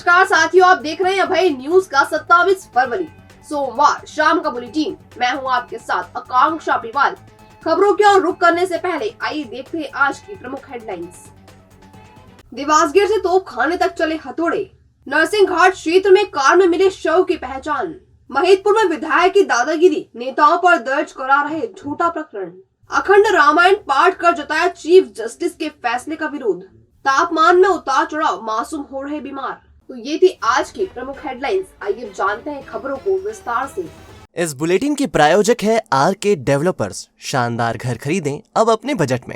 नमस्कार साथियों, आप देख रहे हैं अभय न्यूज का 27 फरवरी सोमवार शाम का बुलेटिन। मैं हूं आपके साथ आकांक्षा पिवाल। खबरों की ओर रुख करने से पहले आइए देखते हैं आज की प्रमुख हेडलाइंस। देवासगीर से तोप खाने तक चले हथौड़े। नरसिंह घाट क्षेत्र में कार में मिले शव की पहचान। महिदपुर में विधायक की दादागिरी, नेताओं पर दर्ज करा रहे झूठा प्रकरण। अखंड रामायण पाठ कर जताया चीफ जस्टिस के फैसले का विरोध। तापमान में उतार चढ़ाव, मासूम हो रहे बीमार। तो ये थी आज की प्रमुख हेडलाइंस। आइए जानते हैं खबरों को विस्तार से। इस बुलेटिन के प्रायोजक है आरके डेवलपर्स। शानदार घर खरीदें अब अपने बजट में।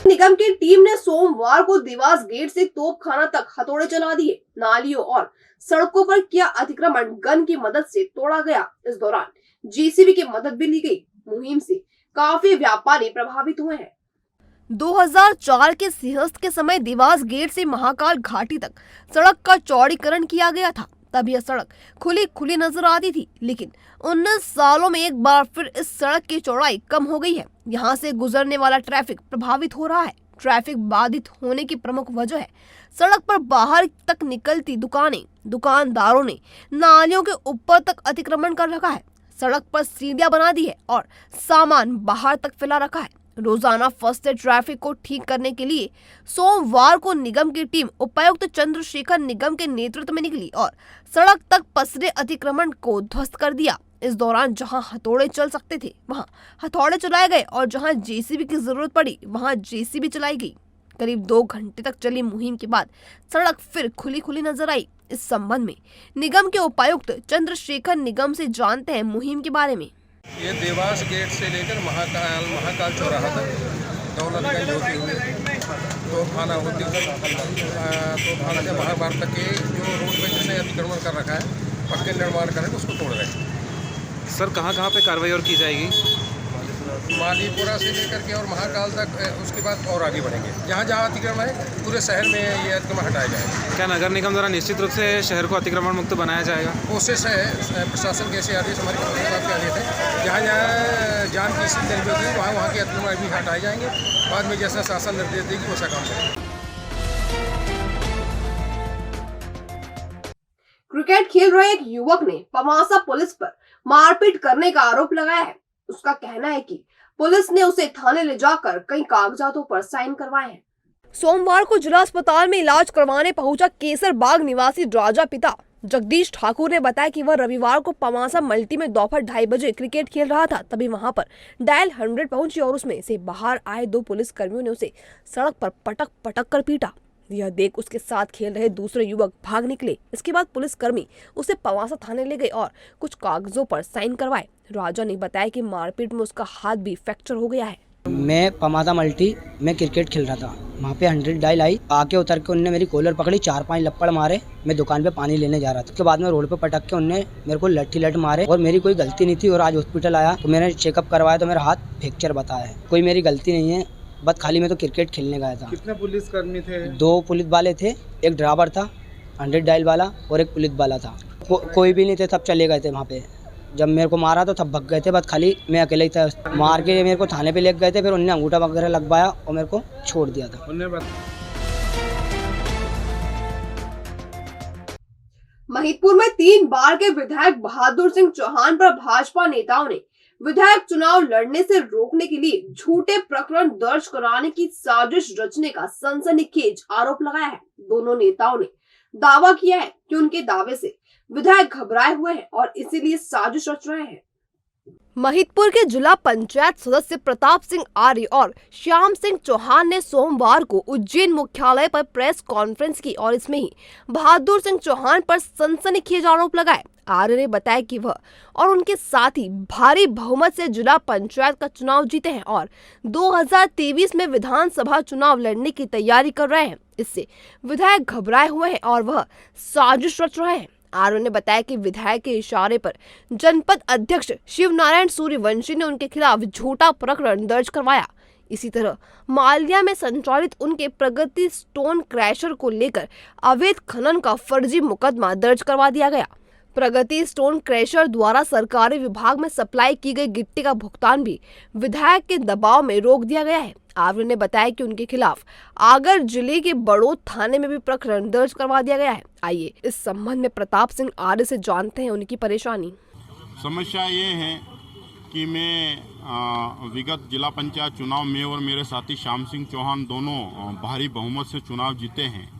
निगम की टीम ने सोमवार को देवास गेट से तोपखाना तक हथौड़े चला दिए। नालियों और सड़कों पर किया अतिक्रमण गन की मदद से तोड़ा गया। इस दौरान जेसीबी की मदद भी ली गई। मुहिम से काफी व्यापारी प्रभावित हुए हैं। 2004 के सिंहस्थ के समय देवास गेट से महाकाल घाटी तक सड़क का चौड़ीकरण किया गया था। तब यह सड़क खुली नजर आती थी, लेकिन 19 सालों में एक बार फिर इस सड़क की चौड़ाई कम हो गई है। यहाँ से गुजरने वाला ट्रैफिक प्रभावित हो रहा है। ट्रैफिक बाधित होने की प्रमुख वजह है सड़क पर बाहर तक निकलती दुकानदारों ने नालियों के ऊपर तक अतिक्रमण कर रखा है। सड़क पर सीढ़ियां बना दी है और सामान बाहर तक फैला रखा है। रोजाना फंसते ट्रैफिक को ठीक करने के लिए सोमवार को निगम की टीम उपायुक्त चंद्रशेखर निगम के नेतृत्व में निकली और सड़क तक पसरे अतिक्रमण को ध्वस्त कर दिया। इस दौरान जहां हथौड़े चल सकते थे वहां हथौड़े चलाए गए और जहां जेसीबी की जरूरत पड़ी वहां जेसीबी चलाई गई। करीब 2 घंटे तक चली मुहिम के बाद सड़क फिर खुली नजर आई। इस संबंध में निगम के उपायुक्त चंद्रशेखर निगम से जानते हैं मुहिम के बारे में। ये देवास गेट से लेकर महाकाल चौराहा तक दौलतगंज होती हुई तोपखाना होती हुई तोपखाना के बाहर तक के जो रोड पे जिसने अतिक्रमण कर रखा है, पक्के निर्माण कर उसको तोड़ रहे हैं। सर कहाँ पे कार्रवाई और की जाएगी? मालीपुरा से लेकर के और महाकाल तक, उसके बाद और आगे बढ़ेंगे। जहाँ जहाँ अतिक्रमण है पूरे शहर में ये अतिक्रमण हटाया जाएगा। क्या नगर निगम द्वारा निश्चित रूप से शहर को अतिक्रमण मुक्त बनाया जाएगा? कोशिश है, प्रशासन के ऐसे आदेश हमारे कमिश्नर साहब के आदेश है। जहाँ जहाँ जान की स्थिति होगी वहाँ के अतिक्रमण भी हटाए जाएंगे। बाद में जैसा शासन निर्देश देगी वैसा काम करेंगे। क्रिकेट खेल रहे एक युवक ने पवासा पुलिस पर मारपीट करने का आरोप लगाया है। उसका कहना है कि पुलिस ने उसे थाने ले जाकर कई कागजातों पर साइन करवाए हैं। सोमवार को जिला अस्पताल में इलाज करवाने पहुंचा केसर बाग निवासी राजा पिता जगदीश ठाकुर ने बताया कि वह रविवार को पवासा मल्टी में दोपहर 2:30 बजे क्रिकेट खेल रहा था। तभी वहां पर डायल 100 पहुंची और उसमें से बाहर आए 2 पुलिस कर्मियों ने उसे सड़क पर पटक कर पीटा। यह देख उसके साथ खेल रहे दूसरे युवक भाग निकले। इसके बाद पुलिस कर्मी उसे पवासा थाने ले गए और कुछ कागजों पर साइन करवाए। राजा ने बताया कि मारपीट में उसका हाथ भी फ्रैक्चर हो गया है। मैं पवासा मल्टी में क्रिकेट खेल रहा था। वहाँ पे 100 डायल आई, आके उतर के उनने मेरी कॉलर पकड़ी, 4-5 लप्पड़ मारे। मैं दुकान पे पानी लेने जा रहा था। उसके बाद में रोड पे पटक के उनने मेरे को लठ मारे और मेरी कोई गलती नहीं थी। और आज हॉस्पिटल आया तो मैंने चेकअप करवाया तो मेरा हाथ फ्रैक्चर बताया है। कोई मेरी गलती नहीं है, बस खाली मैं तो क्रिकेट खेलने गया था। कितने पुलिस कर्मी थे? 2 पुलिस वाले थे, एक ड्राइवर था 100 डायल वाला और एक पुलिस वाला था। कोई भी नहीं थे, सब चले गए थे वहाँ पे। जब मेरे को मारा तो सब भग गए थे, बस खाली मैं अकेले ही था। मार के मेरे को थाने पे ले गए थे, फिर उन्होंने अंगूठा वगैरह लगवाया और मेरे को छोड़ दिया था। महिदपुर में 3 बार के विधायक बहादुर सिंह चौहान पर भाजपा नेताओं ने विधायक चुनाव लड़ने से रोकने के लिए झूठे प्रकरण दर्ज कराने की साजिश रचने का सनसनीखेज आरोप लगाया है। दोनों नेताओं ने दावा किया है कि उनके दावे से विधायक घबराए हुए हैं और इसीलिए साजिश रच रहे हैं। महिदपुर के जिला पंचायत सदस्य प्रताप सिंह आर्य और श्याम सिंह चौहान ने सोमवार को उज्जैन मुख्यालय पर प्रेस कॉन्फ्रेंस की और इसमें ही बहादुर सिंह चौहान पर सनसनीखेज आरोप लगाए। आर्य ने बताया कि वह और उनके साथी भारी बहुमत से जिला पंचायत का चुनाव जीते हैं और 2023 में विधानसभा चुनाव लड़ने की तैयारी कर रहे हैं। इससे विधायक घबराए हुए हैं और वह साजिश रच रहे हैं। आर्य ने बताया कि विधायक के इशारे पर जनपद अध्यक्ष शिव नारायण सूर्यवंशी ने उनके खिलाफ झूठा प्रकरण दर्ज करवाया। इसी तरह माल्या में संचालित उनके प्रगति स्टोन क्रैशर को लेकर अवैध खनन का फर्जी मुकदमा दर्ज करवा दिया गया। प्रगति स्टोन क्रशर द्वारा सरकारी विभाग में सप्लाई की गई गिट्टी का भुगतान भी विधायक के दबाव में रोक दिया गया है। आर्य ने बताया कि उनके खिलाफ आगर जिले के बड़ौद थाने में भी प्रकरण दर्ज करवा दिया गया है। आइए इस संबंध में प्रताप सिंह आर्य से जानते हैं उनकी परेशानी। समस्या ये है कि मैं विगत जिला पंचायत चुनाव में और मेरे साथी श्याम सिंह चौहान दोनों भारी बहुमत से चुनाव जीते हैं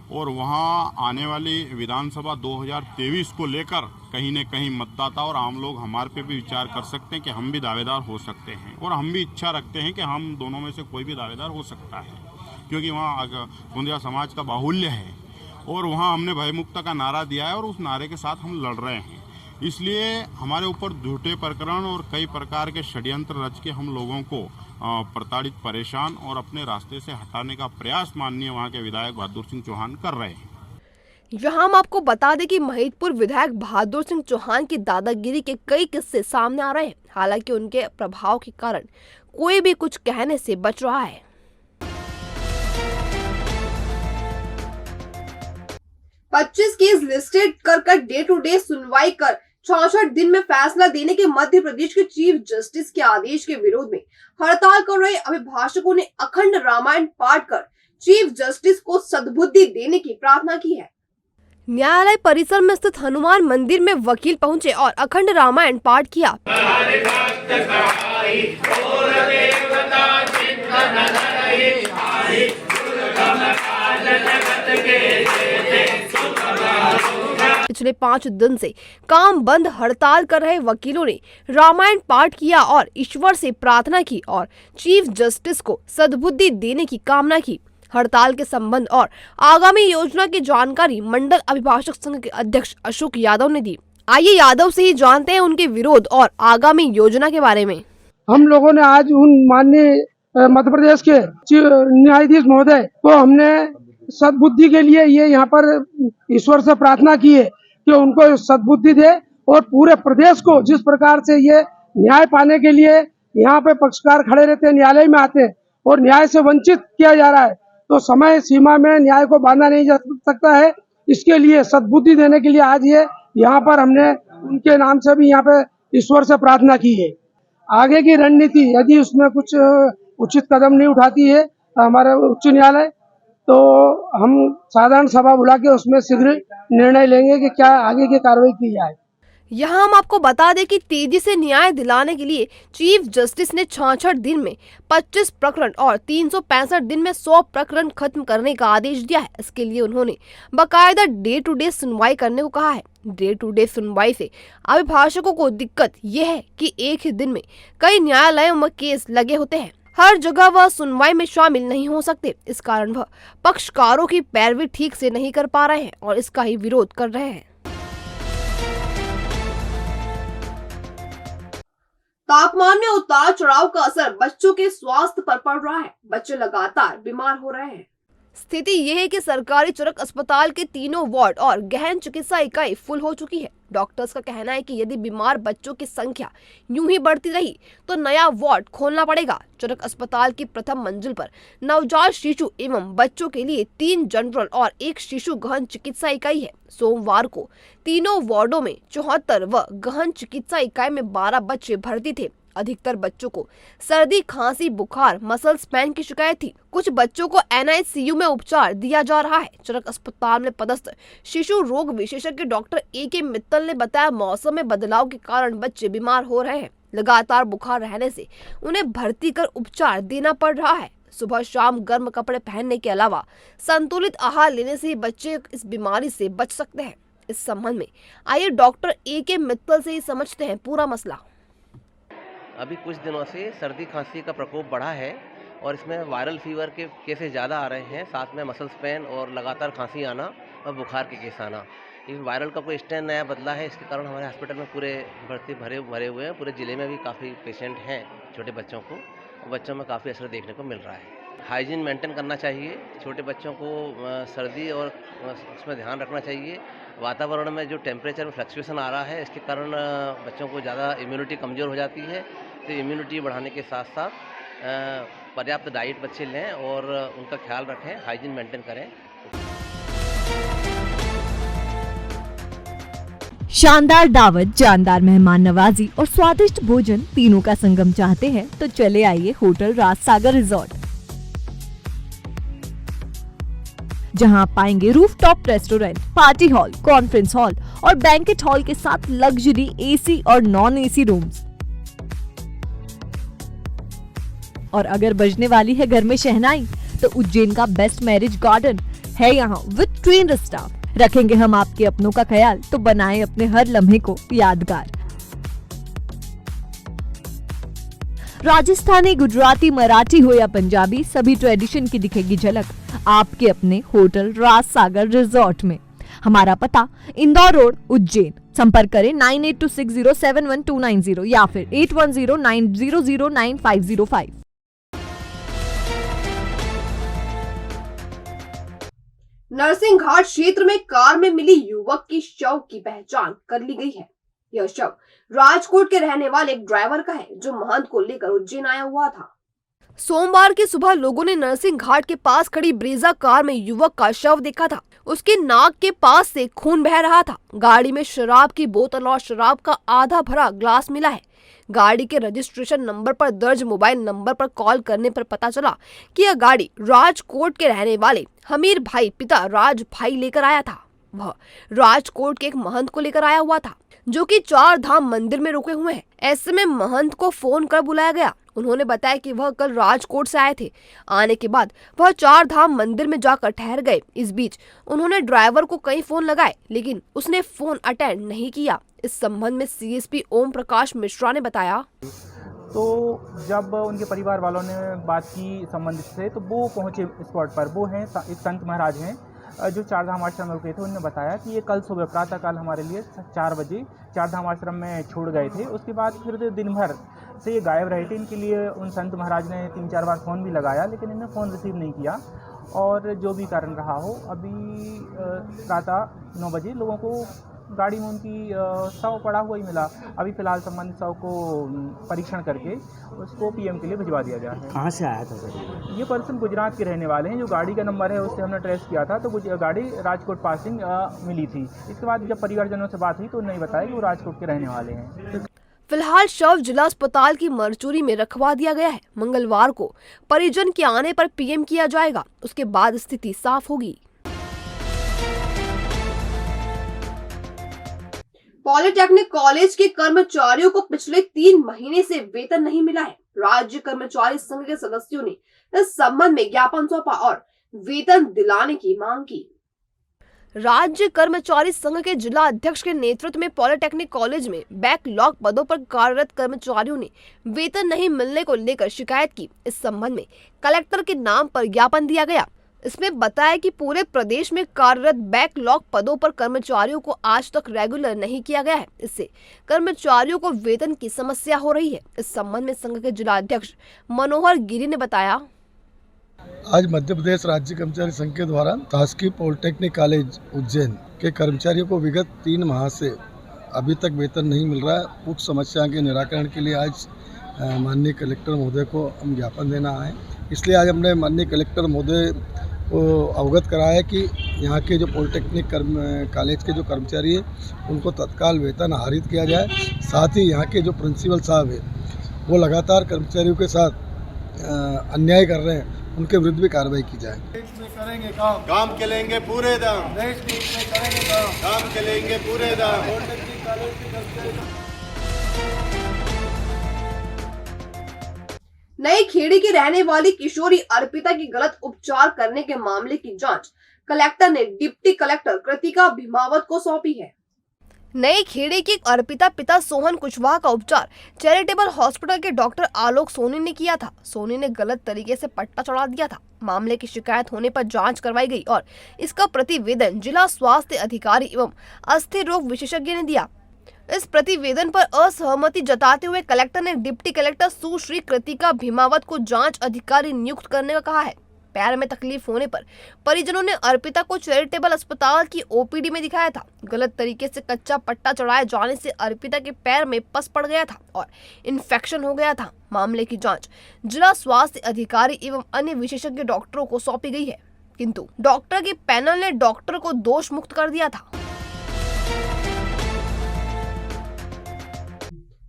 और वहाँ आने वाली विधानसभा 2023 को लेकर कहीं न कहीं मतदाता और आम लोग हमारे पे भी विचार कर सकते हैं कि हम भी दावेदार हो सकते हैं और हम भी इच्छा रखते हैं कि हम दोनों में से कोई भी दावेदार हो सकता है, क्योंकि वहाँ गोंदिया समाज का बाहुल्य है और वहाँ हमने भयमुक्ता का नारा दिया है और उस नारे के साथ हम लड़ रहे हैं। इसलिए हमारे ऊपर झूठे प्रकरण और कई प्रकार के षड्यंत्र रच के हम लोगों को प्रताड़ित, परेशान और अपने रास्ते से हटाने का प्रयास माननीय वहाँ के विधायक बहादुर सिंह चौहान कर रहे हैं। यहाँ हम आपको बता दें कि महिदपुर विधायक बहादुर सिंह चौहान की दादागिरी के कई किस्से सामने आ रहे हैं। हालांकि उनके प्रभाव के कारण कोई भी कुछ कहने से बच रहा है। 25 केस लिस्टेड कर डे टू डे सुनवाई कर 66 दिन में फैसला देने के मध्य प्रदेश के चीफ जस्टिस के आदेश के विरोध में हड़ताल कर रहे अभिभाषकों ने अखंड रामायण पाठ कर चीफ जस्टिस को सद्बुद्धि देने की प्रार्थना की है। न्यायालय परिसर में स्थित हनुमान मंदिर में वकील पहुंचे और अखंड रामायण पाठ किया। पिछले 5 दिन से काम बंद हड़ताल कर रहे वकीलों ने रामायण पाठ किया और ईश्वर से प्रार्थना की और चीफ जस्टिस को सद्बुद्धि देने की कामना की। हड़ताल के संबंध और आगामी योजना की जानकारी मंडल अभिभाषक संघ के अध्यक्ष अशोक यादव ने दी। आइए यादव से ही जानते हैं उनके विरोध और आगामी योजना के बारे में। हम लोगों ने आज उन माननीय मध्य प्रदेश के न्यायाधीश महोदय को हमने सद्बुद्धि के लिए ये यहाँ पर ईश्वर से प्रार्थना की है कि उनको सद्बुद्धि दे और पूरे प्रदेश को जिस प्रकार से ये न्याय पाने के लिए यहाँ पे पक्षकार खड़े रहते हैं, न्यायालय में आते हैं और न्याय से वंचित किया जा रहा है, तो समय सीमा में न्याय को बांधा नहीं जा सकता है। इसके लिए सद्बुद्धि देने के लिए आज ये यहाँ पर हमने उनके नाम से भी यहाँ पे ईश्वर से प्रार्थना की है। आगे की रणनीति यदि उसमें कुछ उचित कदम नहीं उठाती है हमारे उच्च न्यायालय, तो हम साधारण सभा बुला के उसमें शीघ्र निर्णय लेंगे कि क्या आगे की कार्रवाई की जाए। यहाँ हम आपको बता दें कि तेजी से न्याय दिलाने के लिए चीफ जस्टिस ने 66 दिन में 25 प्रकरण और 365 दिन में 100 प्रकरण खत्म करने का आदेश दिया है। इसके लिए उन्होंने बाकायदा डे टू डे सुनवाई करने को कहा है। डे टू डे सुनवाई से अभिभाषकों को दिक्कत यह है कि एक ही दिन में कई न्यायालयों में केस लगे होते हैं, हर जगह वह सुनवाई में शामिल नहीं हो सकते। इस कारण वह पक्षकारों की पैरवी ठीक से नहीं कर पा रहे हैं और इसका ही विरोध कर रहे हैं। तापमान में उतार चढ़ाव का असर बच्चों के स्वास्थ्य पर पड़ रहा है। बच्चे लगातार बीमार हो रहे हैं। स्थिति यह है कि सरकारी चरक अस्पताल के तीनों वार्ड और गहन चिकित्सा इकाई फुल हो चुकी है। डॉक्टर्स का कहना है कि यदि बीमार बच्चों की संख्या यूं ही बढ़ती रही तो नया वार्ड खोलना पड़ेगा। चरक अस्पताल की प्रथम मंजिल पर नवजात शिशु एवं बच्चों के लिए 3 जनरल और 1 शिशु गहन चिकित्सा इकाई है। सोमवार को तीनों वार्डों में 74 व गहन चिकित्सा इकाई में 12 बच्चे भर्ती थे। अधिकतर बच्चों को सर्दी, खांसी, बुखार, मसल्स पैन की शिकायत थी। कुछ बच्चों को NICU में उपचार दिया जा रहा है। चरक अस्पताल में पदस्थ शिशु रोग विशेषज्ञ डॉक्टर AK मित्तल ने बताया, मौसम में बदलाव के कारण बच्चे बीमार हो रहे हैं। लगातार बुखार रहने से उन्हें भर्ती कर उपचार देना पड़ रहा है। सुबह शाम गर्म कपड़े पहनने के अलावा संतुलित आहार लेने से बच्चे इस बीमारी से बच सकते हैं। इस संबंध में आइए डॉक्टर AK मित्तल से ही समझते हैं पूरा मसला। अभी कुछ दिनों से सर्दी खांसी का प्रकोप बढ़ा है और इसमें वायरल फीवर के केसेस ज़्यादा आ रहे हैं, साथ में मसल्स पेन और लगातार खांसी आना और बुखार के केस आना। ये वायरल का कोई स्ट्रेन नया बदला है, इसके कारण हमारे हॉस्पिटल में पूरे भर्ती भरे हुए हैं। पूरे ज़िले में भी काफ़ी पेशेंट हैं छोटे बच्चों को, और बच्चों में काफ़ी असर देखने को मिल रहा है। हाइजीन मेंटेन करना चाहिए, छोटे बच्चों को सर्दी और उसमें ध्यान रखना चाहिए। वातावरण में जो टेम्परेचर में फ्लक्चुएशन आ रहा है, इसके कारण बच्चों को ज़्यादा इम्यूनिटी कमज़ोर हो जाती है। तो इम्यूनिटी बढ़ाने के साथ साथ पर्याप्त डाइट बच्चे लें और उनका ख्याल रखें, हाइजीन मेंटेन करें। शानदार दावत, जानदार मेहमान नवाजी और स्वादिष्ट भोजन तीनों का संगम चाहते हैं तो चले आइए होटल राजसागर रिजॉर्ट, जहां आप पाएंगे rooftop restaurant, party hall, conference hall और बैंकेट हॉल के साथ लग्जरी एसी और नॉन एसी रूम्स। और अगर बजने वाली है घर में शहनाई तो उज्जैन का बेस्ट मैरिज गार्डन है यहाँ विद ट्रेन्ड स्टाफ। रखेंगे हम आपके अपनों का ख्याल तो बनाएं अपने हर लम्हे को यादगार। राजस्थानी, गुजराती, मराठी हो या पंजाबी, सभी ट्रेडिशन की दिखेगी झलक आपके अपने होटल राजसागर रिजॉर्ट में। हमारा पता इंदौर रोड, उज्जैन। संपर्क करें 9826071290 या फिर 8109009505। नरसिंह घाट क्षेत्र में कार में मिली युवक की शव की पहचान कर ली गई है। यह शव राजकोट के रहने वाले एक ड्राइवर का है जो महंत को लेकर उज्जैन आया हुआ था। सोमवार की सुबह लोगों ने नरसिंह घाट के पास खड़ी ब्रेजा कार में युवक का शव देखा था। उसके नाक के पास से खून बह रहा था। गाड़ी में शराब की बोतल और शराब का आधा भरा ग्लास मिला है। गाड़ी के रजिस्ट्रेशन नंबर पर दर्ज मोबाइल नंबर पर कॉल करने पर पता चला कि यह गाड़ी राजकोट के रहने वाले हमीर भाई पिता राज भाई लेकर आया था। वह राजकोट के एक महंत को लेकर आया हुआ था जो कि 4 धाम मंदिर में रुके हुए हैं। ऐसे में महंत को फोन कर बुलाया गया। उन्होंने बताया कि वह कल राजकोट से आए थे। आने के बाद वह 4 धाम मंदिर में जाकर ठहर गए। इस बीच उन्होंने ड्राइवर को कई फोन लगाए लेकिन उसने फोन अटेंड नहीं किया। इस संबंध में सीएसपी ओम प्रकाश मिश्रा ने बताया, तो जब उनके परिवार वालों ने बात की संबंधित से तो वो पहुंचे स्पॉट पर। वो हैं एक संत महाराज हैं जो 4 धाम आश्रम में रुके थे। उन्होंने बताया कि ये कल सुबह प्रातःकाल हमारे लिए 4 बजे 4 धाम आश्रम में छोड़ गए थे। उसके बाद फिर दिन भर से ये गायब रहे थे। इनके लिए उन संत महाराज ने 3-4 बार फ़ोन भी लगाया लेकिन इन्हें फ़ोन रिसीव नहीं किया। और जो भी कारण रहा हो, अभी प्रातः 9 बजे लोगों को गाड़ी में उनकी शव पड़ा हुआ ही मिला। अभी फिलहाल संबंधित शव को परीक्षण करके उसको पीएम के लिए भिजवा दिया गया है। कहाँ से आया था सर? ये पर्सन गुजरात के रहने वाले हैं। जो गाड़ी का नंबर है उससे हमने ट्रेस किया था तो गाड़ी राजकोट पासिंग मिली थी। इसके बाद जब परिवारजनों से बात हुई तो उन्होंने बताया कि वो राजकोट के रहने वाले हैं। फिलहाल शव जिला अस्पताल की मरचूरी में रखवा दिया गया है। मंगलवार को परिजन के आने पर पीएम किया जाएगा। उसके बाद स्थिति साफ होगी। पॉलिटेक्निक कॉलेज के कर्मचारियों को पिछले 3 महीने से वेतन नहीं मिला है। राज्य कर्मचारी संघ के सदस्यों ने इस संबंध में ज्ञापन सौंपा और वेतन दिलाने की मांग की। राज्य कर्मचारी संघ के जिला अध्यक्ष के नेतृत्व में पॉलिटेक्निक कॉलेज में बैकलॉग पदों पर कार्यरत कर्मचारियों ने वेतन नहीं मिलने को लेकर शिकायत की। इस संबंध में कलेक्टर के नाम पर ज्ञापन दिया गया। इसमें बताया कि पूरे प्रदेश में कार्यरत बैकलॉग पदों पर कर्मचारियों को आज तक रेगुलर नहीं किया गया है। इससे कर्मचारियों को वेतन की समस्या हो रही है। इस संबंध में संघ के जिला अध्यक्ष मनोहर गिरी ने बताया, आज मध्य प्रदेश राज्य कर्मचारी संघ के द्वारा शासकीय पॉलिटेक्निक कॉलेज उज्जैन के कर्मचारियों को विगत 3 माह से अभी तक वेतन नहीं मिल रहा है। उक्त समस्या के निराकरण के लिए आज माननीय कलेक्टर महोदय को हम ज्ञापन देना आए। इसलिए आज हमने माननीय कलेक्टर महोदय को अवगत कराया कि यहाँ के जो पॉलिटेक्निक कॉलेज के जो कर्मचारी हैं उनको तत्काल वेतन आहरित किया जाए। साथ ही यहाँ के जो प्रिंसिपल साहब हैं वो लगातार कर्मचारियों के साथ अन्याय कर रहे हैं, उनके विरुद्ध भी कार्रवाई की जाए। करेंगे काम के लेंगे पूरे दाम, करेंगे काम के लेंगे पूरे दाम। नई खेड़ी की रहने वाली किशोरी अर्पिता की गलत उपचार करने के मामले की जांच कलेक्टर ने डिप्टी कलेक्टर कृतिका भीमावत को सौंपी है। नई खेड़ी की अर्पिता पिता सोहन कुशवाहा का उपचार चैरिटेबल हॉस्पिटल के डॉक्टर आलोक सोनी ने किया था। सोनी ने गलत तरीके से पट्टा चढ़ा दिया था। मामले की शिकायत होने पर जांच करवाई गई और इसका प्रतिवेदन जिला स्वास्थ्य अधिकारी एवं अस्थिर रोग विशेषज्ञ ने दिया। इस प्रतिवेदन पर असहमति जताते हुए कलेक्टर ने डिप्टी कलेक्टर सुश्री कृतिका भीमावत को जांच अधिकारी नियुक्त करने का कहा है। पैर में तकलीफ होने पर परिजनों ने अर्पिता को चैरिटेबल अस्पताल की ओपीडी में दिखाया था। गलत तरीके से कच्चा पट्टा चढ़ाए जाने से अर्पिता के पैर में पस पड़ गया था और इन्फेक्शन हो गया था। मामले की जांच जिला स्वास्थ्य अधिकारी एवं अन्य विशेषज्ञ डॉक्टरों को सौंपी गई है, किंतु डॉक्टर के पैनल ने डॉक्टर को दोष मुक्त कर दिया था।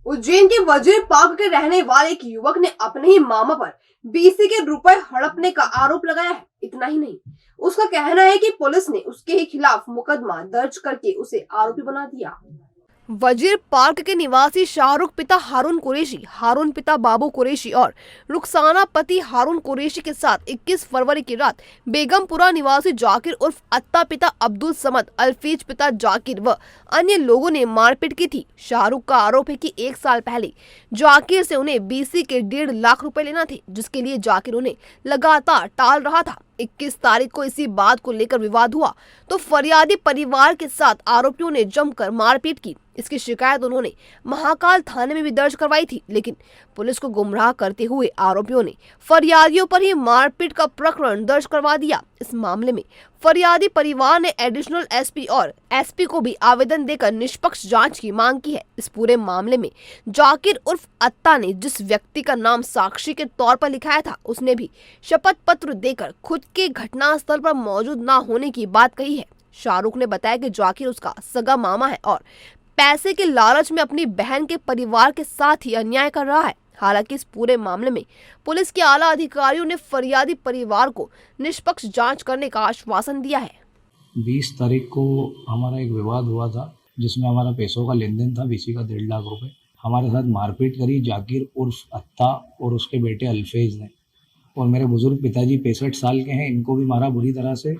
उज्जैन के वजीर पार्क के रहने वाले एक युवक ने अपने ही मामा पर बीसी के रुपए हड़पने का आरोप लगाया है। इतना ही नहीं, उसका कहना है कि पुलिस ने उसके ही खिलाफ मुकदमा दर्ज करके उसे आरोपी बना दिया। वजीर पार्क के निवासी शाहरुख पिता हारून कुरैशी, हारून पिता बाबू कुरैशी और रुखसाना पति हारून कुरैशी के साथ 21 फरवरी की रात बेगमपुरा निवासी जाकिर उर्फ अत्ता पिता अब्दुल समद, अल्फीज पिता जाकिर व अन्य लोगों ने मारपीट की थी। शाहरुख का आरोप है कि 1 साल पहले जाकिर से उन्हें बीसी के 1.5 लाख रुपए लेना थे, जिसके लिए जाकिर उन्हें लगातार टाल रहा था। 21 तारीख को इसी बात को लेकर विवाद हुआ तो फरियादी परिवार के साथ आरोपियों ने जमकर मारपीट की। इसकी शिकायत उन्होंने महाकाल थाने में भी दर्ज करवाई थी, लेकिन पुलिस को गुमराह करते हुए आरोपियों ने फरियादियों पर ही मारपीट का प्रकरण दर्ज करवा दिया। इस मामले में फरियादी परिवार ने एडिशनल एसपी और एसपी को भी आवेदन देकर निष्पक्ष जांच की मांग की है। इस पूरे मामले में जाकिर उर्फ अत्ता ने जिस व्यक्ति का नाम साक्षी के तौर पर लिखाया था, उसने भी शपथ पत्र देकर खुद के घटनास्थल पर मौजूद न होने की बात कही है। शाहरुख ने बताया कि जाकिर उसका सगा मामा है और पैसे के लालच में अपनी बहन के परिवार के साथ ही अन्याय कर रहा है। हालांकि इस पूरे मामले में पुलिस के आला अधिकारियों ने फरियादी परिवार को निष्पक्ष जांच करने का आश्वासन दिया है। 20 तारीख को हमारा एक विवाद हुआ था, जिसमें हमारा पैसों का लेन देन था, बीसी का 1.5 लाख रुपए। हमारे साथ मारपीट करी जाकिर उर्फ अत्ता और उसके बेटे अल्फेज ने, और मेरे बुजुर्ग पिताजी 65 साल के हैं, इनको भी मारा बुरी तरह से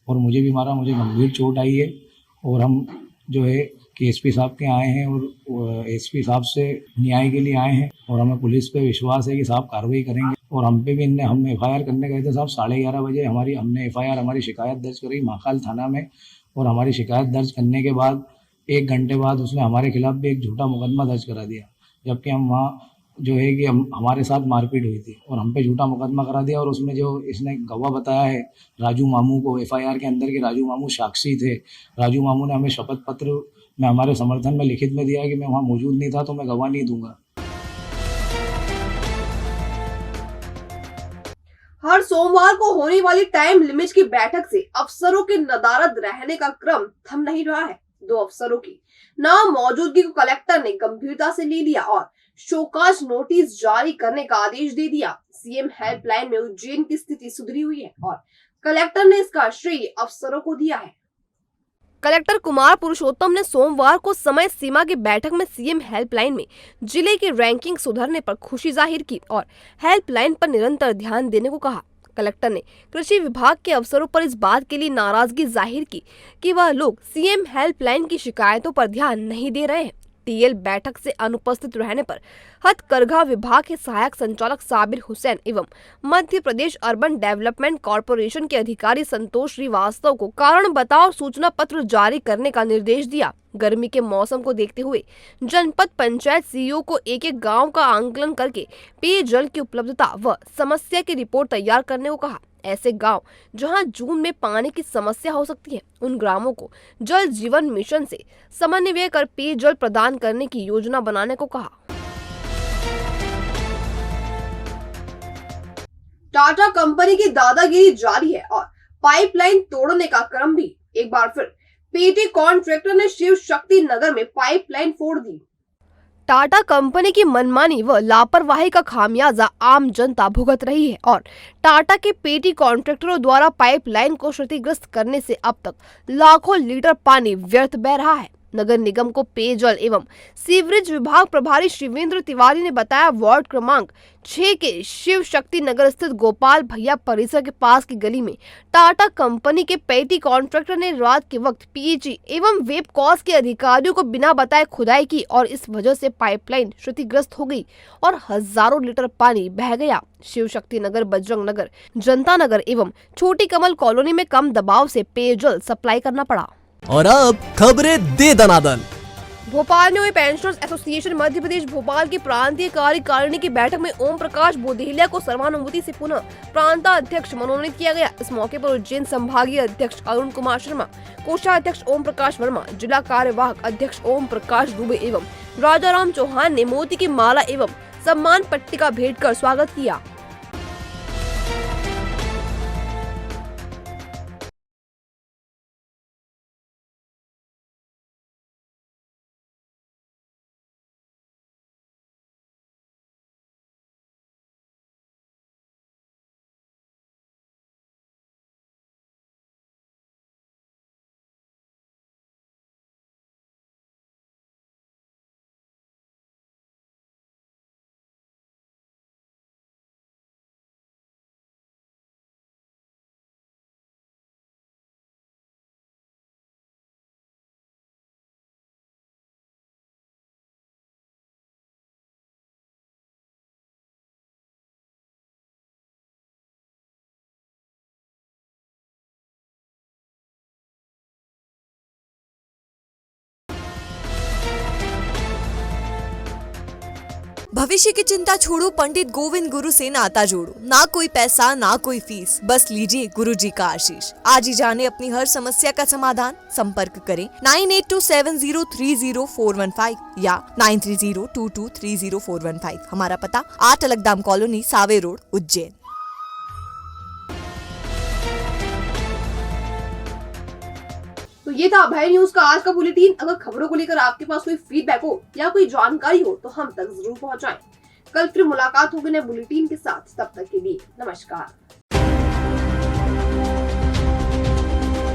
और मुझे भी मारा। मुझे गंभीर चोट आई है और हम जो है कि एसपी साहब के आए हैं और एसपी साहब से न्याय के लिए आए हैं और हमें पुलिस पे विश्वास है कि साहब कार्रवाई करेंगे। और हम पे भी हम एफआईआर करने गए थे साहब 11:30 बजे हमने एफआईआर हमारी शिकायत दर्ज करी महाकाल थाना में, और हमारी शिकायत दर्ज करने के बाद 1 घंटे बाद उसने हमारे खिलाफ भी एक झूठा मुकदमा दर्ज करा दिया, जबकि हम वहाँ जो है कि हमारे साथ मारपीट हुई थी और हम पे झूठा मुकदमा करा दिया। और उसमें जो इसने गवाह बताया है राजू मामू को, एफआईआर के अंदर के राजू मामू साक्षी थे। राजू मामू ने हमें शपथ पत्र में हमारे समर्थन में लिखित में दिया है कि मैं वहाँ मौजूद नहीं था तो मैं गवाह नहीं दूंगा। हर सोमवार को होने वाली टाइम लिमिट की बैठक से अफसरों के नदारद रहने का क्रम थम नहीं रहा है। 2 अफसरों की नाम मौजूदगी को कलेक्टर ने गंभीरता से ले लिया और शोकाज नोटिस जारी करने का आदेश दे दिया। सीएम हेल्पलाइन में उज्जैन की स्थिति सुधरी हुई है और कलेक्टर ने इसका श्रेय अफसरों को दिया है। कलेक्टर कुमार पुरुषोत्तम ने सोमवार को समय सीमा की बैठक में सीएम हेल्पलाइन में जिले की रैंकिंग सुधरने पर खुशी जाहिर की और हेल्पलाइन पर निरंतर ध्यान देने को कहा। कलेक्टर ने कृषि विभाग के अफसरों पर इस बात के लिए नाराजगी जाहिर की कि वह लोग सीएम हेल्पलाइन की शिकायतों पर ध्यान नहीं दे रहे हैं। टीएल बैठक से अनुपस्थित रहने पर हथकरघा विभाग के सहायक संचालक साबिर हुसैन एवं Madhya Pradesh urban development corporation के अधिकारी संतोष श्रीवास्तव को कारण बताओ सूचना पत्र जारी करने का निर्देश दिया। गर्मी के मौसम को देखते हुए जनपद पंचायत सीईओ को एक गांव का आंकलन करके पेयजल की उपलब्धता व समस्या की रिपोर्ट तैयार करने को कहा। ऐसे गांव जहां जून में पानी की समस्या हो सकती है, उन ग्रामों को जल जीवन मिशन से समन्वय कर पेयजल प्रदान करने की योजना बनाने को कहा। टाटा कंपनी की दादागिरी जारी है और पाइपलाइन तोड़ने का क्रम भी। एक बार फिर पीटी कॉन्ट्रैक्टर ने शिव शक्ति नगर में पाइपलाइन फोड़ दी। टाटा कंपनी की मनमानी व लापरवाही का खामियाजा आम जनता भुगत रही है और टाटा के पेटी कॉन्ट्रैक्टरों द्वारा पाइपलाइन को क्षतिग्रस्त करने से अब तक लाखों लीटर पानी व्यर्थ बह रहा है। नगर निगम को पेयजल एवं सीवरेज विभाग प्रभारी शिवेंद्र तिवारी ने बताया, वार्ड क्रमांक 6 के शिव शक्ति नगर स्थित गोपाल भैया परिसर के पास की गली में टाटा कंपनी के पेटी कॉन्ट्रैक्टर ने रात के वक्त पीएचई एवं वेबकॉस के अधिकारियों को बिना बताए खुदाई की और इस वजह से पाइपलाइन क्षतिग्रस्त हो गई और हजारों लीटर पानी बह गया। शिव शक्ति नगर, बजरंग नगर, जनता नगर एवं छोटी कमल कॉलोनी में कम दबाव से पेयजल सप्लाई करना पड़ा। और अब खबरें दे दनादन। भोपाल में हुई पेंशनर्स एसोसिएशन मध्य प्रदेश भोपाल की प्रांतीय कार्यकारिणी की बैठक में ओम प्रकाश बोधेलिया को सर्वानुमति से पुनः प्रांताध्यक्ष मनोनीत किया गया। इस मौके पर उज्जैन संभागीय अध्यक्ष अरुण कुमार शर्मा, कोषाध्यक्ष ओम प्रकाश वर्मा, जिला कार्यवाहक अध्यक्ष ओम प्रकाश दुबे एवं राजाराम चौहान ने मोती की माला एवं सम्मान पट्टिका भेंट कर स्वागत किया। भविष्य की चिंता छोड़ो, पंडित गोविंद गुरु से नाता जोड़ो। ना कोई पैसा ना कोई फीस, बस लीजिए गुरु जी का आशीष। आज ही जाने अपनी हर समस्या का समाधान। संपर्क करें 9827030415 या 9302230415। हमारा पता 8 अलगदाम कॉलोनी, सावे रोड, उज्जैन। तो ये था भय न्यूज का आज का बुलेटिन। अगर खबरों को लेकर आपके पास कोई फीडबैक हो या कोई जानकारी हो तो हम तक जरूर पहुंचाएं। कल फिर मुलाकात होगी नए बुलेटिन के साथ। तब तक के लिए नमस्कार।